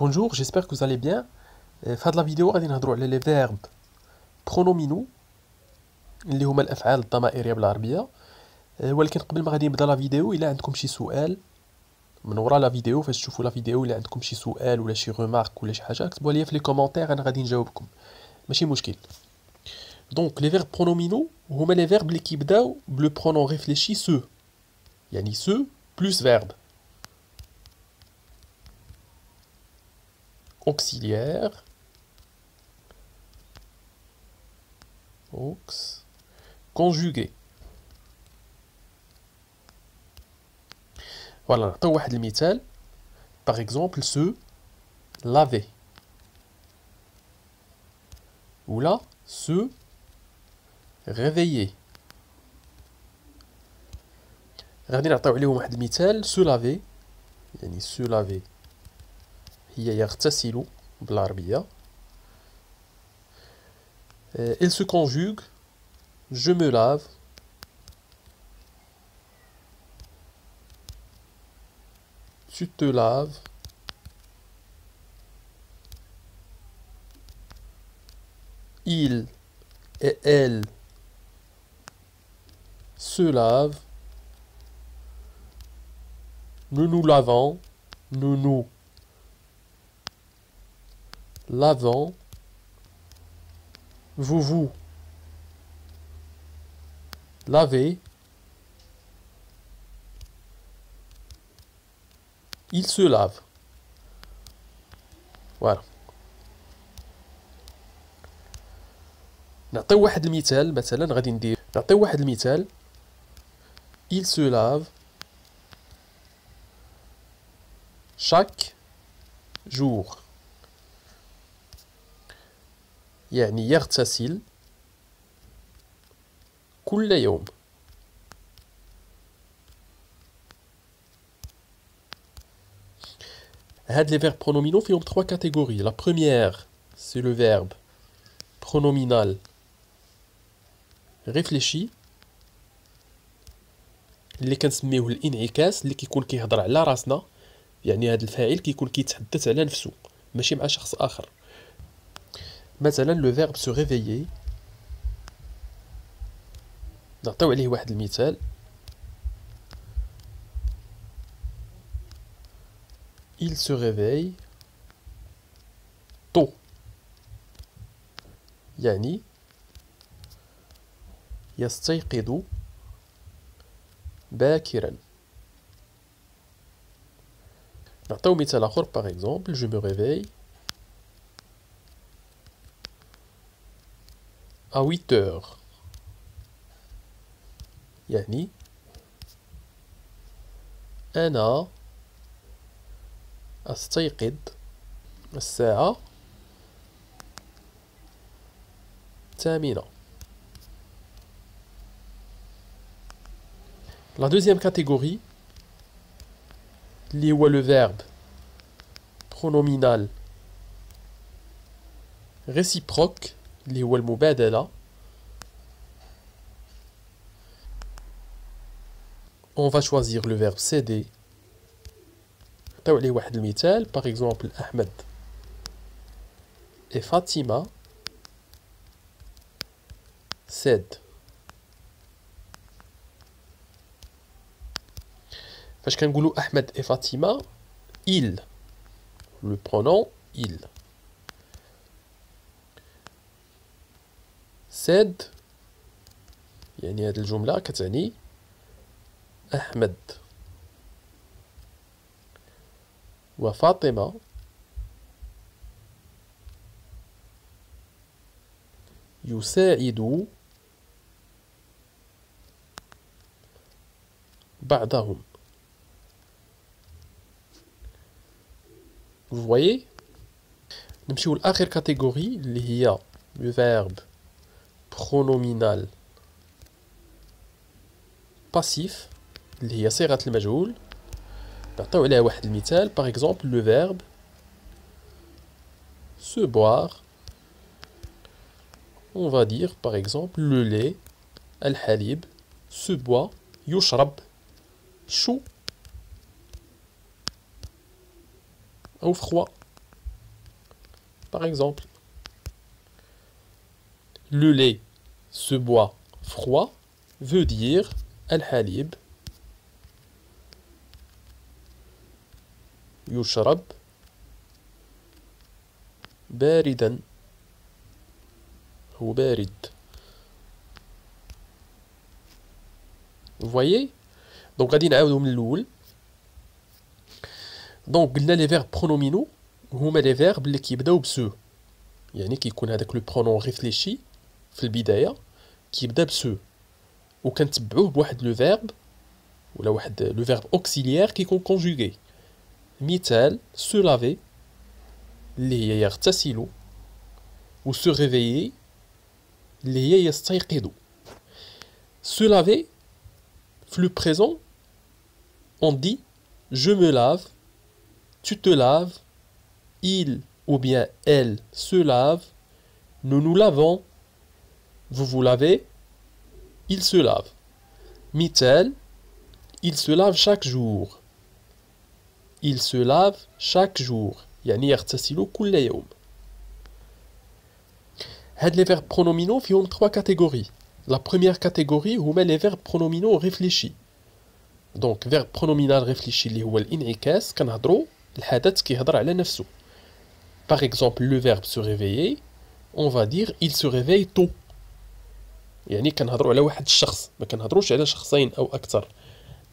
Bonjour, j'espère que vous allez bien. في هذه الفيديو غادي نهضروا على لي فيرب برونومينو اللي هما الافعال الضمائريه بالعربيه. ولكن قبل ما غادي نبدا لا فيديو، الا عندكم شي سؤال من وراء لا فيديو، فاش تشوفوا لا فيديو الا عندكم شي سؤال ولا شي ريمارك ولا شي حاجه كتبوا لي في لي كومونتير، انا غادي نجاوبكم ماشي مشكل. دونك لي فيرب برونومينو هما لي فيرب اللي كيبداو بلو برونون ريفليشي سو، يعني سو بلس فيرب auxiliaire conjugué. Voilà, نعطيو واحد المثال. Par exemple, se laver. Ou là, se réveiller. غادي نعطيو عليهم واحد المثال. Se laver يعني se laver هي يغتسل بالعربية. Il se conjugue je me lave. Tu te laves. Il et elle se lavent. Nous nous lavons. Nous nous lavons. Vous vous lavez. Il se lave. Voilà. نعطيو واحد المثال. مثلا غادي ندير نعطيو واحد المثال. Il se lave chaque jour. يعني يغتسل كل يوم. هاد les verbes pronominaux فيهم 3 catégories. La première, c'est le verbe pronominal réfléchi اللي كنسميوه الانعكاس، اللي كيكون كيهضر على راسنا، يعني هاد الفاعل كيكون كيتحدث على نفسه ماشي مع شخص آخر. مثلا le verbe se réveiller، نعطيو عليه واحد المثال. Il se réveille tôt، يعني يستيقظ باكرا. نعطيو مثال آخر. par exemple je me réveille à 8 heures، يعني أنا أستيقظ الساعة 8. La deuxième catégorie, اللي هو le verbe pronominal réciproque اللي هو المبادلة. On va choisir le verbe céder. نعطيو عليه واحد المثال. par exemple أحمد et Fatima cèdent. فاش كنقولوا أحمد et Fatima، il، le pronom il. cède يعني هذه الجملة كتعني أحمد وفاطمة يساعد بعضهم. Vous voyez. نمشيو لآخر كاتيجوري اللي هي le verbe pronominal passif اللي هي صيغة المجهول. نعطيو عليها واحد المثال. par exemple le verbe se boire. On va dire par exemple le lait الحليب se boit يشرب chaud أو froid. Par exemple, le lait se boit froid veut dire الحليب يشرب باردا هو بارد. Vous voyez? Donc غادي نعاودو من الأول. دونك قلنا لي فيرب برونومينو هما لي فيرب اللي كيبداو بسو، يعني كيكون هذاك لو برونون ريفليشي في البداية كيبدا بسو، وكنتبعوه بواحد لو فيرب ولا واحد لو فيرب اوكسيليير كيكون كونجوغي. مثال سو لافي اللي هي يغتسل، و سو ريفيي اللي هي يستيقظ. سو لافي في لو بريزون on dit je me lave, tu te laves, il ou bien elle se lave, nous nous lavons, vous vous lavez, il se lave. مثال il se lave chaque jour. Il se lave chaque jour. يعني يغتسل كل يوم. هاد les verbes pronominaux فيهم 3 catégories. La première catégorie هما les verbes pronominaux réfléchis. Donc verbe pronominal réfléchi اللي هو الانعكاس، كنهضروا الحدث كيهضر على نفسه. Par exemple le verbe se réveiller on va dire il se réveille tôt. يعني كنهضروا على واحد الشخص، ما كنهضروش على شخصين او اكثر،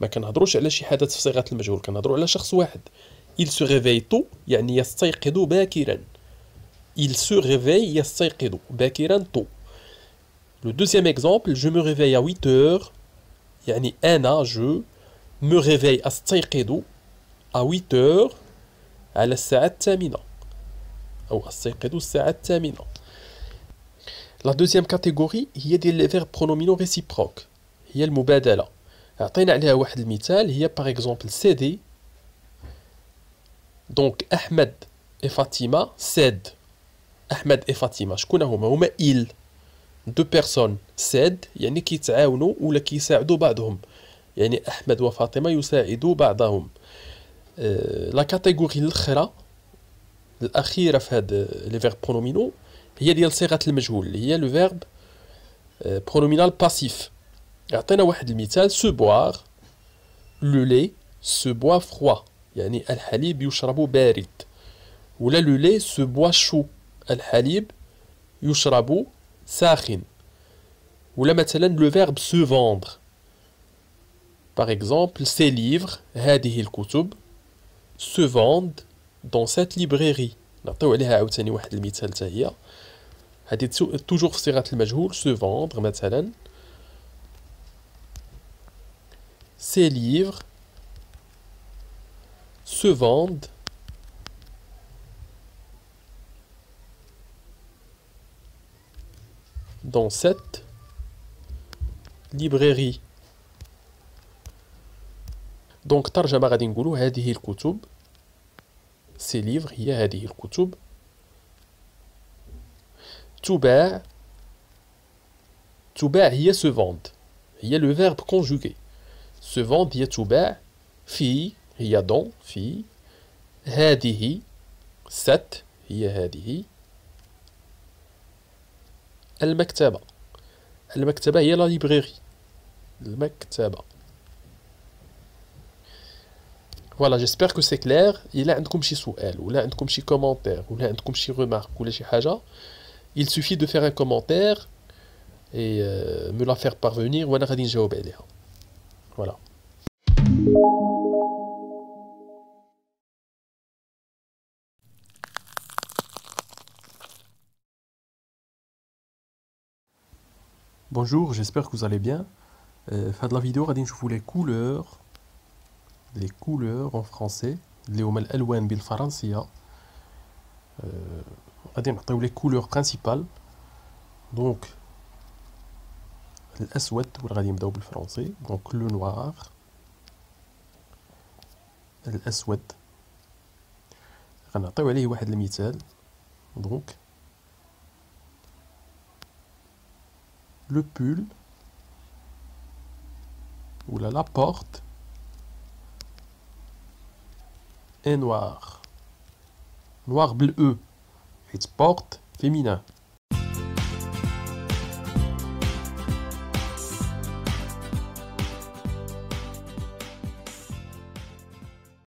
ما كنهضروش على شي حدث في صيغه المجهول، كنهضروا على شخص واحد. il se réveille tôt يعني يستيقظ باكرا. il se réveille يستيقظ باكرا tôt. Le deuxième exemple je me réveille à 8 heures يعني انا je me réveille أستيقظ à 8 heures على الساعة الثامنة أو أستيقظ الساعة الثامنة. La deuxième catégorie هي ديال les verbes pronominaux réciproques، هي المبادلة. عطينا عليها واحد المثال، هي par exemple céder. Donc أحمد et Fatima cèdent. أحمد et Fatima شكون هما il. deux personnes cèdent يعني كيتعاونوا ولا كيساعدوا بعضهم، يعني أحمد وفاطمة يساعدوا بعضهم. لا كاتيجوري الأخيرة في هاد لي فيرب برونومينو هي ديال صيغة المجهول اللي هي لو فيرب برونومينال باسيف. يعطينا واحد المثال سو بوار لو لي سو بوا فروا يعني الحليب يشرب بارد، ولا لو لي سو بوا شو الحليب يشرب ساخن. ولا مثلا لو فيرب سو فوندر par exemple ces livres هذه الكتب se vendent dans cette librairie. نعطيو عليها عاوتاني واحد المثال حتى هي هذه توجور في صيغة المجهول se vendre. مثلا ces livres se vendent dans cette librairie. دونك ترجمة غادي نقولوا هذه الكتب سي ليفر هي هذه الكتب تباع. تباع هي سو فوند، هي لو فيرب كونجوغي. سو فوند هي تباع، في هي دون في، هذه ست هي هذه، المكتبة. المكتبة هي لا ليبريري، المكتبة. Voilà, j'espère que c'est clair. إلا عندكم شي سؤال ولا عندكم شي كومونتير ولا عندكم شي remarque ولا شي حاجة، il suffit de faire un commentaire et me la faire parvenir وأنا غادي نجاوب عليها. Voilà. Bonjour, j'espère que vous allez bien. Fin de la vidéo غادي نشوفوا les couleurs en français اللي هما الألوان بالفرنسية. غادي نعطيو les couleurs principales. Donc الأسود ولا غادي نبداو بالفرنسي. Donc le noir، الأسود غنعطيو عليه واحد المثال. Donc le pull ولا la porte est noir. Noir bleu. حيت porte féminin